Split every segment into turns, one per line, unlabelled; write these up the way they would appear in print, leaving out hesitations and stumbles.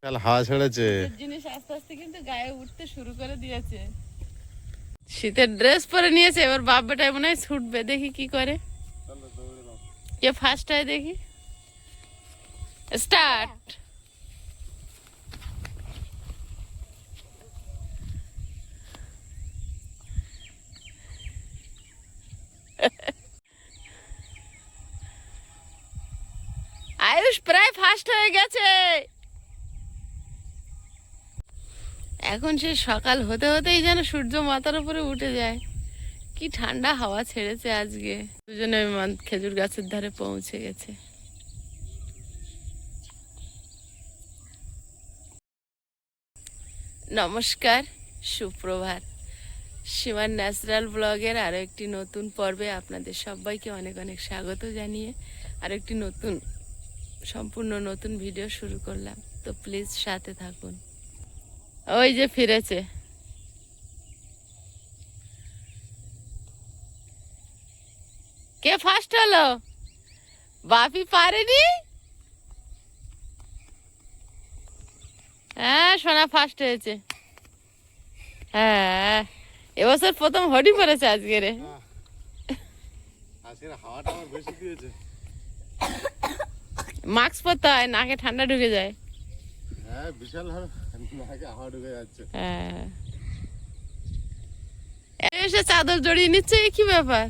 কাল হাওয়া ছেড়েছে,
জিনিস আস্তে আস্তে কিন্তু গায়ে উঠতে শুরু করে দিয়েছে। শীতের ড্রেস পরে নিয়েছে, এবার বাপ বেটায় মনে হয় ছুটবে, দেখি কি করে। কে ফার্স্ট হয় দেখি। স্টার্ট। আয়ুষ প্রায় ফার্স্ট হয়ে গেছে। এখন সে সকাল হতে হতেই যেন সূর্য মাথার উপরে উঠে যায়। কি ঠান্ডা হাওয়া ছেড়েছে আজকে। দুজনে খেজুর গাছের ধারে পৌঁছে গেছে। নমস্কার, সুপ্রভাত। সীমার ন্যাচারাল ব্লগের আরও একটি নতুন পর্বে আপনাদের সবাইকে অনেক অনেক স্বাগত জানিয়ে আরও একটি সম্পূর্ণ নতুন ভিডিও শুরু করলাম। তো প্লিজ সাথে থাকুন। ওই যে ফিরেছে। কে ফার্স্ট হলো? বাপি পারেনি। হ্যাঁ, সোনা ফার্স্ট হয়েছে। হ্যাঁ, এবছর প্রথম হডি পড়েছে আজকে রে।
হাওয়াটা আমার বেশি দিয়েছে।
মাস্ক পরতে হয়, নাকে ঠান্ডা ঢুকে যায়।
হ্যাঁ, বিশাল নাকে হাওয়া ঢুকে যাচ্ছে।
হ্যাঁ, এসে চাদর জড়িয়ে নিচ্ছে, কি ব্যাপার?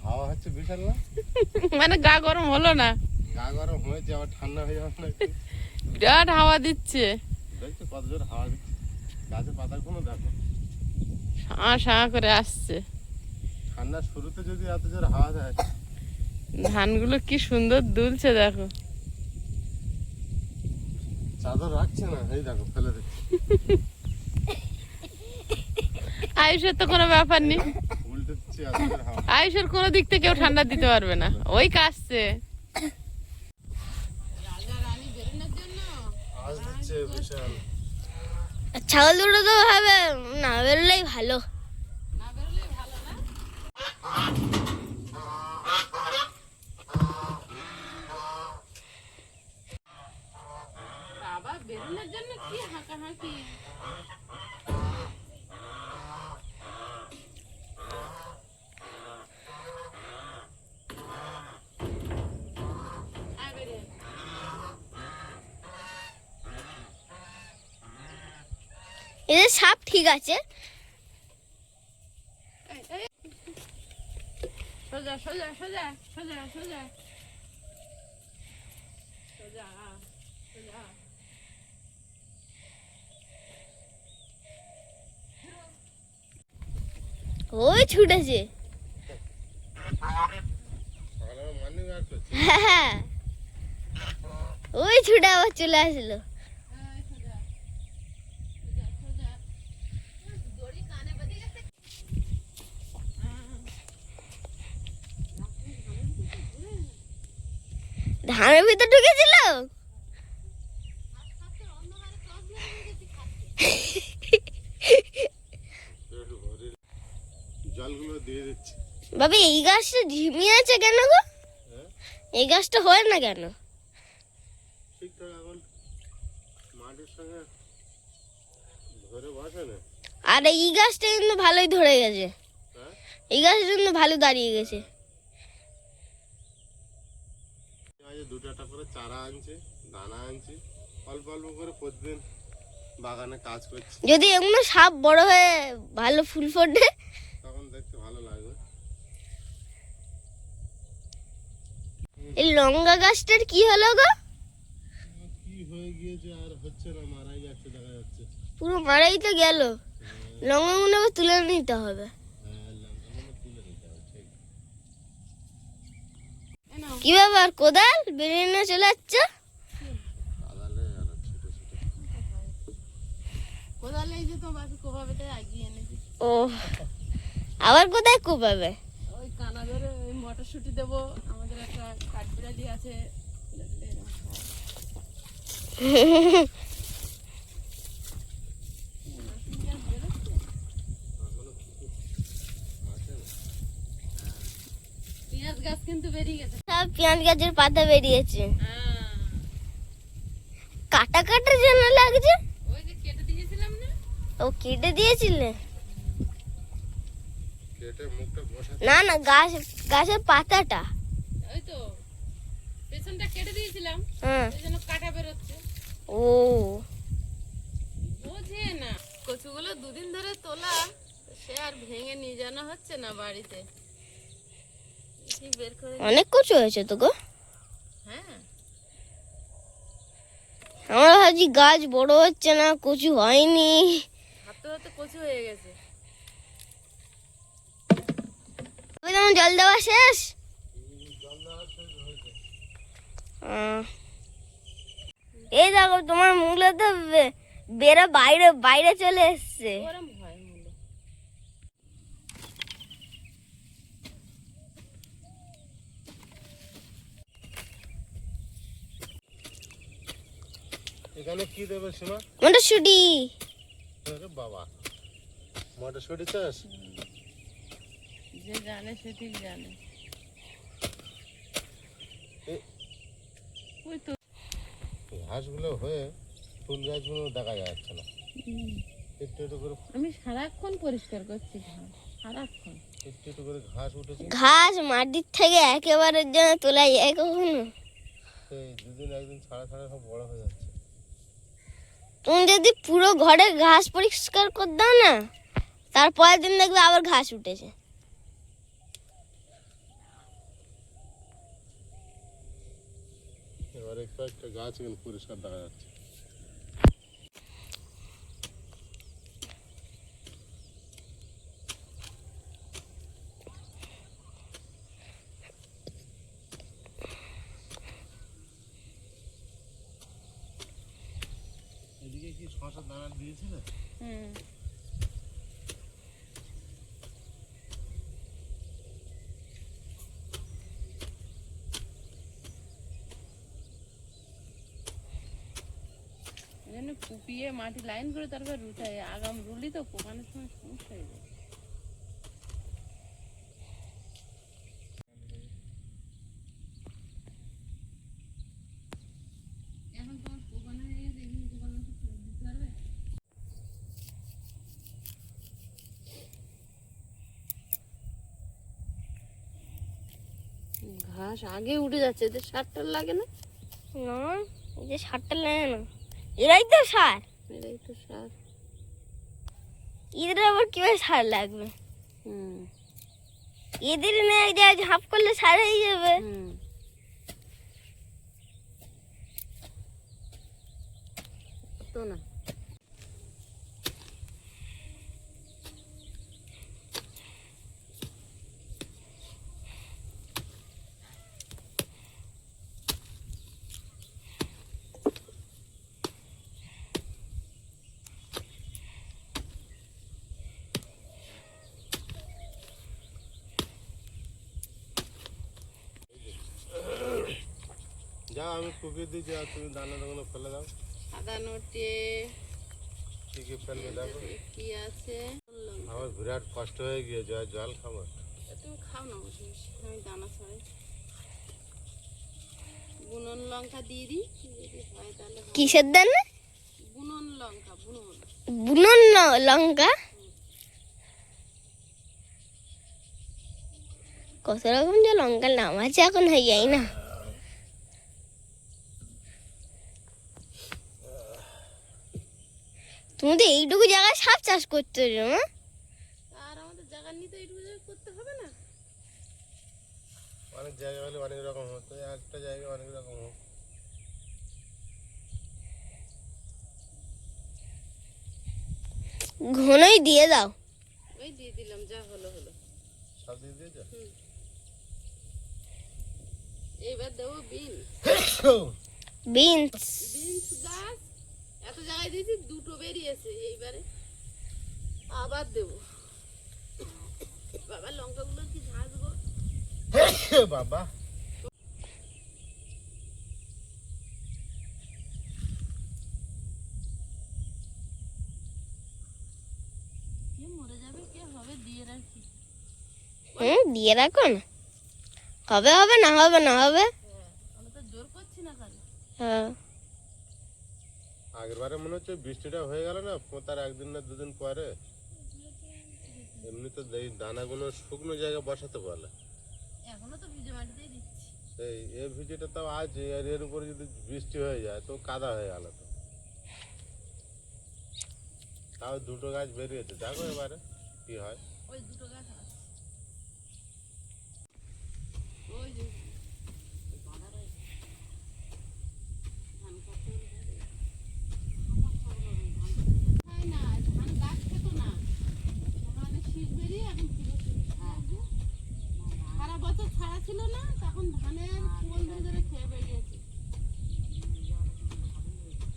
হাওয়া হচ্ছে বিশাল না?
মানে গা গরম হলো না?
গা গরম হয়েছে, আবার ঠান্ডা হয়ে যাবে না?
বিরাট হাওয়া দিচ্ছে।
দেখছো কত জোর হাওয়া দিচ্ছে, গাছের পাতাগুলো দেখো
শাঁ শাঁ করে আসছে।
ঠান্ডার শুরুতে যদি এত জোর হাওয়া দেয়।
ধানগুলো কি সুন্দর দুলছে দেখো।
চাদর রাখছে না, এই দেখো ফেলে দিচ্ছে।
আয়ুষের তো কোনো ব্যাপার নেই।
উল্টে দিচ্ছে এত জোর হাওয়া।
আয়ুষের কোনো দিক থেকে কেউ ঠান্ডা দিতে পারবে না, ওই কাশছে।
আওয়াজ দিচ্ছে বিশাল।
ছাগল দুটো তো ভাবে না বেরোলেই ভালো।
বাবা বেরোনোর জন্য কি হাঁকাহাঁকি।
এদের সাপ ঠিক আছে।
সোজা সোজা সোজা সোজা সোজা সোজা সোজা।
ওই ছুটেছে। হ্যাঁ, ওই ছুটে আবার চলে আসলো। ধানের ভিতর ঢুকেছিল।
জলগুলো দিয়ে দিচ্ছে।
বাবা এই গাছটা ঝিমিয়ে আছে কেন গো? এই গাছটা হয় না কেন?
ঠিকঠাক এখন মাটির সঙ্গে ধরে বসে না।
আর এই গাছটা কিন্তু ভালোই ধরে গেছে। এই গাছটা কিন্তু ভালো দাঁড়িয়ে গেছে।
দুটো একটা করে চারা আনছে, দানা আনছে, অল্প অল্প করে প্রতিদিন বাগানে কাজ করছে।
যদি এমন সাপ বড় হয়ে ভালো ফুল ফোটে
তখন দেখতে ভালো লাগবে।
এই লঙ্কা গাছটার কি হলো গো?
কি হয়ে গিয়েছে আর হচ্ছে না, মারাই যাচ্ছে, দেখা যাচ্ছে
পুরো মারাই তো গেল। লঙ্কা গুলো আবার তুলে নিতে হবে।
হ্যাঁ, লঙ্কাগুলো তুলে নিতে হবে। ঠিক
কি ব্যাপার, কোদাল বেরিয়ে না চলে যাচ্ছে?
আদালে আর ছোট ছোট
কোদালে এই যে তো বাকি কোপাবে, তাই আগিয়ে এনেছি।
ও আবার কোথায় কোপাবে?
ওই কানা ধরে ওই মটরশুঁটি দেবো। আমাদের একটা কাঠবিড়ালি আছে। পেঁয়াজ গাছ কিন্তু বেরিয়ে গেছে।
সব পেঁয়াজ গাছের পাতা বেরিয়েছে। কাটা কাটা যেন লাগছে।
ওই যে কেটে দিয়েছিলাম না।
ও কেটে দিয়েছিলে?
কেটে মুখটা বসা।
না না, গাছের পাতাটা।
ওই তো পেছনটা কেটে দিয়েছিলাম,
হ্যাঁ।
এই জন্য কাটা বেরোচ্ছে।
ও
বোঝে না। কচুগুলো দুদিন ধরে তোলা, সে আর ভেঙে নিয়ে জানা হচ্ছে না বাড়িতে। কি বের করে
অনেক কচু হয়েছে তো গো।
হ্যাঁ,
আমরা ভাবছি গাছ বড় হচ্ছে না, কচু হয়নি।
হাতে হাতে কচু হয়ে গেছে।
তবে তোমার জল দেওয়া শেষ? এই দেখো তোমার মূলো তো বেড়া বাইরে বাইরে চলে এসছে।
গরম হয় মূলো।
এখানে কি দেবে সীমা?
মটরশুঁটি।
আরে বাবা, মটরশুঁটি চাষ?
যে জানে সে ঠিক জানে। ওই তো
ঘাসগুলো হয়ে ফুল গাছগুলো দেখা যাচ্ছে না। একটু একটু করে
আমি সারাক্ষণ পরিষ্কার করছি ঘাস, সারাক্ষণ।
একটু একটু করে ঘাস উঠেছে।
ঘাস মাটির থেকে একেবারে যেন তোলা যায় কখনো।
সেই দুদিন একদিন ছাড়া ছাড়া সব বড় হয়ে যাচ্ছে।
তুমি যদি পুরো ঘরে ঘাস পরিষ্কার করে দাও না, তারপরের দিন দেখবে আবার ঘাস উঠেছে।
এবারে কয়েকটা গাছ এখানে পরিষ্কার দেখা যাচ্ছে। এদিকে কি শশা দানা দিয়েছিলে?
হুম, এজন্য কুপিয়ে মাটি লাইন করে তারপর রুটাই। আগাম রুলি তো পোকানোর সময় সমস্যা হয়ে যায়। এখন তোমার পোকানো হয়ে গেছে, এগুলো পোকানো দিতে পারবে? ঘাস আগে উঠে যাচ্ছে, এদের সার টার লাগে না।
না, এই যে সারটা লাগে না, এরাই তো সার।
এরাই তো সার।
এদের আবার কিভাবে সার লাগবে?
হুম
এদের না এক জায়গায় ঝাঁপ করলে সার হয়ে যাবে।
হুম, তো না।
যা আমি কুপিয়ে দিয়েছি, আর তুমি দানাগুলো ফেলে দাও।
সাদা নোটে
কি কি ফেলবে দেখো।
কি আছে?
আমার বিরাট কষ্ট হয়ে গিয়েছে, আর জল খাবো।
তুমি খাও না বসে বসে, আমি দানা ছড়াই। বুনন লঙ্কা দিয়ে দিই, যদি হয় তাহলে হবে।
কিসের দানা?
বুনন লঙ্কা, বুনন।
বুনন লঙ্কা? কত রকম যে লঙ্কার নাম আছে এখন হয়ে যায় না। তুমি তো এইটুকু জায়গায় সাপ চাষ করতে না?
আর আমাদের জায়গা নিয়ে তো এইটুকু জায়গা করতে হবে না।
অনেক জায়গা হলে অনেক রকম হতো, একটা জায়গায় অনেক রকম হোক।
ঘনই দিয়ে দাও।
ওই দিয়ে দিলাম, যা হলো হলো।
সব দিয়ে দিয়েছো?
এইবার দেবো বিনস।
বিনস।
বিনস গাছ এত জায়গায় দিয়েছি, দুটো বেরিয়েছে। এইবারে আবার দেবো। বাবা লঙ্কাগুলো কি ঝাঁসবো?
বাবা,
কে মরে যাবে, কে হবে, দিয়ে রাখি।
দিয়ে রাখো না, হবে হবে না হবে না হবে।
হ্যাঁ, আমরা তো জোর করছি না কারণ।
হ্যাঁ,
আগেরবারে মনে হচ্ছে বৃষ্টিটা হয়ে গেল না তার একদিন না দুদিন পরে। এমনি তো এই দানাগুলো শুকনো জায়গায় বসাতে বলে।
এখনো তো ভিজে মাটিতেই দিচ্ছি।
এই ভিজিটা তাও আছে, আর এর উপরে যদি বৃষ্টি হয়ে যায় তো কাদা হয়ে গেল। তো তাও দুটো গাছ বেরিয়েছে, দেখো এবারে কি হয়।
ওই দুটো গাছ আছে। ওই যে বাঁধা রয়েছে। ধান কাটতে হবে। খায় না, ধান গাছ খেত না। ওখানে শীষ বেরিয়ে এখন পুরো শীষ আসবে। সারা বছর ছাড়া ছিল না, তখন ধানের কুয়োল ধরে ধরে খেয়ে বেরিয়েছে।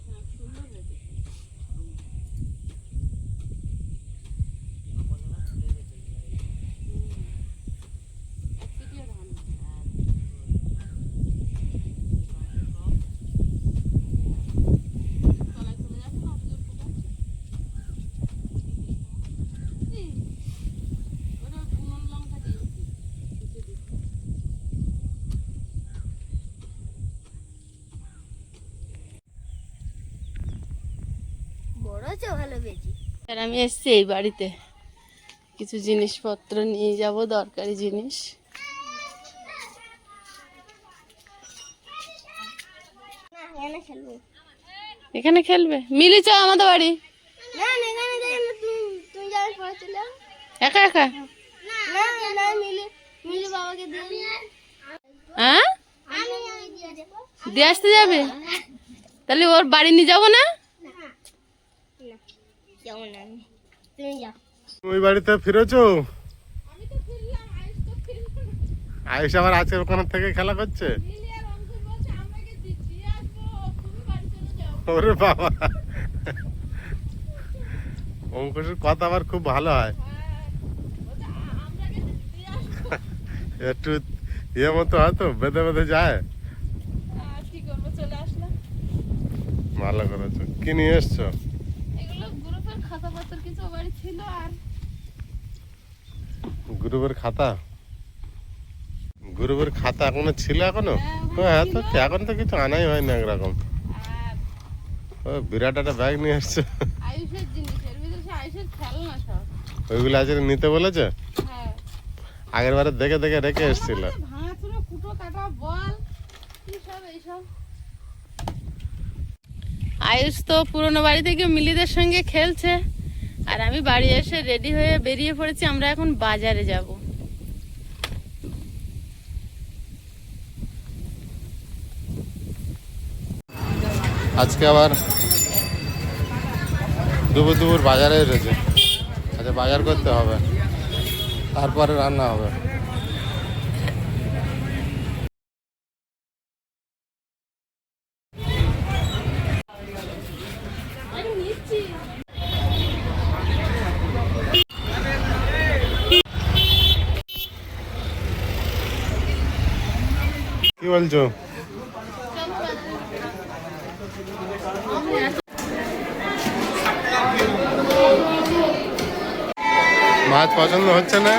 হ্যাঁ, সুন্দর হয়েছে। এক কেটিও ধান না। তলায় চলে যাচ্ছে না, অত জোর পোকা। এই, ওটা বুনন লঙ্কা দিয়েছি, কুচে দিচ্ছি।
বড় আছে ভালো বেশি।
আর আমি এসেছি এই বাড়িতে কিছু জিনিসপত্র নিয়ে যাব, দরকারি জিনিস।
না এখানে খেলবো।
এখানে খেলবে? মিলি চ আমাদের বাড়ি।
না না এখানে যাই না, তুমি যাবে পরে চলে যাও।
একা একা?
না না মিলি মিলি বাবাকে দিয়ে
হ্যাঁ,
আমি দিয়ে দেবো।
দিয়ে আসতে যাবে? তাহলে ওর বাড়ি নিয়ে যাবো না?
যাবো না আমি, তুমি যাও।
ওই বাড়িতে ফিরেছো? আয়ুষ আবার আজকে ওখানে থেকে খেলা করছে। ওরে বাবা, অঙ্কুশের কথা আবার খুব ভালো হয়। একটু ইয়ে মতো হয়তো বেঁধে বেঁধে যায়।
কি করবো, চলে আসলাম।
ভালো করেছো। কি নিয়ে এসছো?
এগুলো গ্রুপের খাতাপত্র কিছু বাড়ি ছিল। আর
গ্রুপের খাতা? গ্রুপের খাতা এখনো ছিল? এখনো? হ্যাঁ, তো এখন তো কিছু আনাই হয় না একরকম। ও বিরাট একটা ব্যাগ নিয়ে এসছো।
আয়ুষের জিনিস, এর ভিতরে সে আয়ুষের খেলনা সব।
ওইগুলো আজকে নিতে বলেছে?
হ্যাঁ,
আগের বারে দেখে দেখে রেখে এসেছিল।
ভাঙাচুরো কুটো কাটা বল কি সব এইসব। আয়ুষ তো পুরোনো বাড়ি থেকে মিলিদের সঙ্গে খেলছে, আর আমি বাড়ি এসে রেডি হয়ে বেরিয়ে পড়েছি। আমরা এখন বাজারে যাব।
আজকে আবার দুপুর দুপুর বাজারে এসেছে। আচ্ছা, বাজার করতে হবে, তারপরে রান্না হবে। কি বলছো? মাছ পছন্দ হচ্ছে না?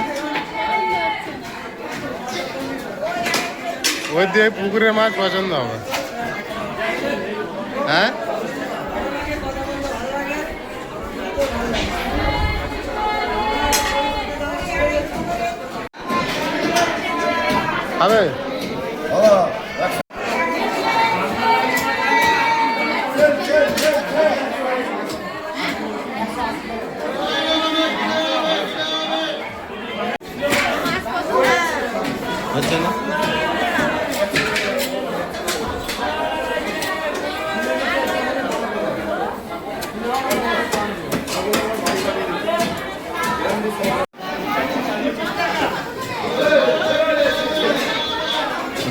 ওই দিয়ে পুকুরের মাছ পছন্দ হবে। হ্যাঁ, হবে। হচ্ছে না?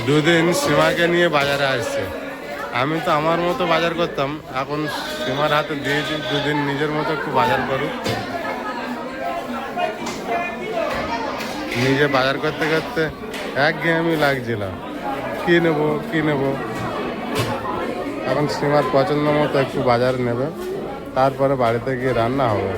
দুদিন সীমাকে নিয়ে বাজারে আসছে। আমি তো আমার মতো বাজার করতাম, এখন সীমার হাতে দিয়েছি দুদিন নিজের মতো একটু বাজার করুক। নিজে বাজার করতে করতে একঘেয়েমি লাগছিল, কি নেবো কি নেবো। এখন সীমার পছন্দ মতো একটু বাজার নেবে, তারপরে বাড়িতে গিয়ে রান্না হবে।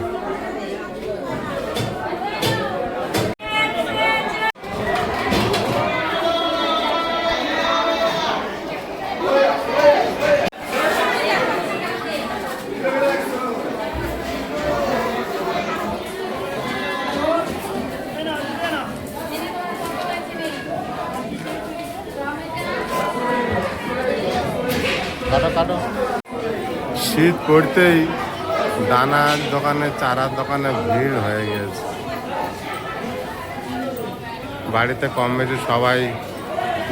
কাটো কাটো। শীত পড়তেই দানার দোকানে, চারার দোকানে ভিড় হয়ে গেছে। বাড়িতে কম বেশি সবাই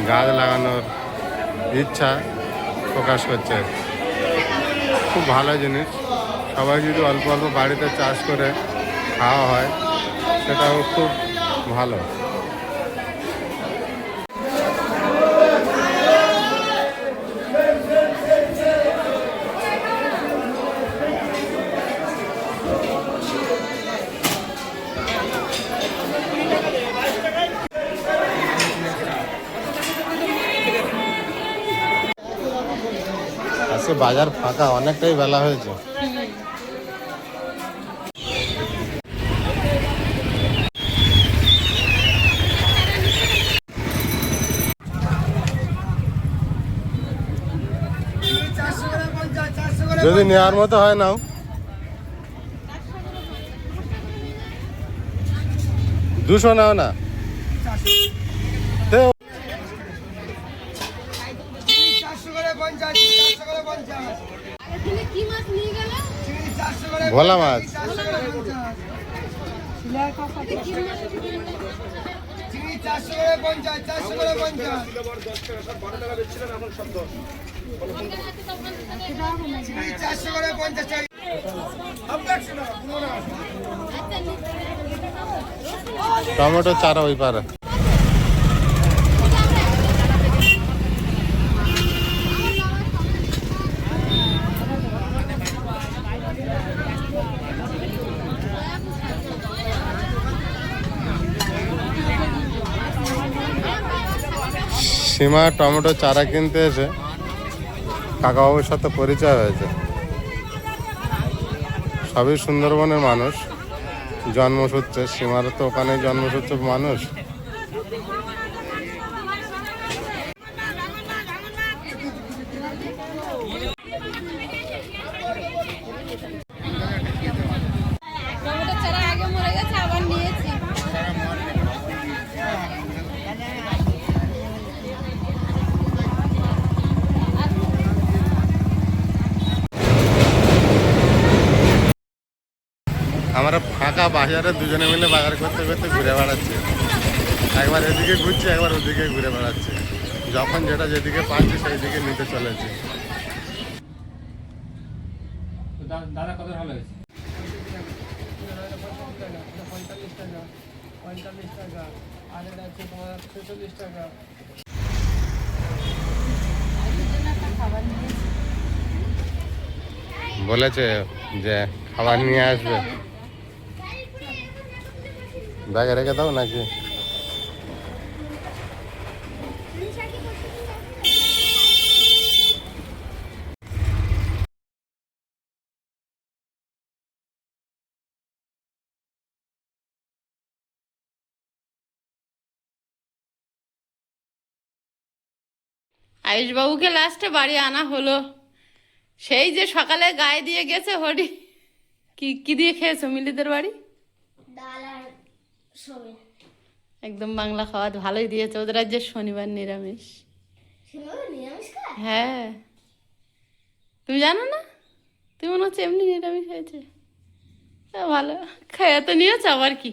গাছ লাগানোর ইচ্ছা প্রকাশ করছে। খুব ভালো জিনিস। সবাই যদি অল্প অল্প বাড়িতে চাষ করে খাওয়া হয় সেটাও খুব ভালো। আজকে বাজার ফাঁকা, অনেকটাই বেলা হয়েছে। যদি নেওয়ার মতো হয় নাও। দুশো নাও না। ভোলা মাছ, টমেটো চারা ওই পারে। সীমা টমেটো চারা কিনতে এসে কাকাবাবুর সাথে পরিচয় হয়েছে। সবই সুন্দরবনের মানুষ, জন্মসূত্রে। সীমারও তো ওখানে জন্মসূত্রে মানুষ। আমরা ফাঁকা বাজারে দুজনে মিলে বাজার করতে করতে ঘুরে বেড়াচ্ছি। একবার এদিকে ঘুরছি, একবার ওদিকে ঘুরে বেড়াচ্ছি। যখন যেটা যেদিকে পাচ্ছি সেই দিকে নিতে চলেছি।
দাদা কত ভালো হয়েছে? 45 টাকা, আর এটা হচ্ছে তোমার 46 টাকা।
বলেছে যে খাবার নিয়ে আসবে। ব্যাগে রেখে দাও নাকি?
আয়ুষবাবুকে লাস্টে বাড়ি আনা হলো। সেই যে সকালে গায়ে দিয়ে গেছে হরি। কি কি দিয়ে খেয়েছো মিলিদের বাড়ি?
ডাল আর সয়াবিন।
একদম বাংলা খাওয়া ভালোই দিয়েছে। ওদের আজ যে শনিবার নিরামিষ।
নিরামিষ খায়?
হ্যাঁ, তুমি জানো না? তুমি মনে হচ্ছে এমনি নিরামিষ হয়েছে। ভালো খেয়ে তো নিয়েছো, আবার কি।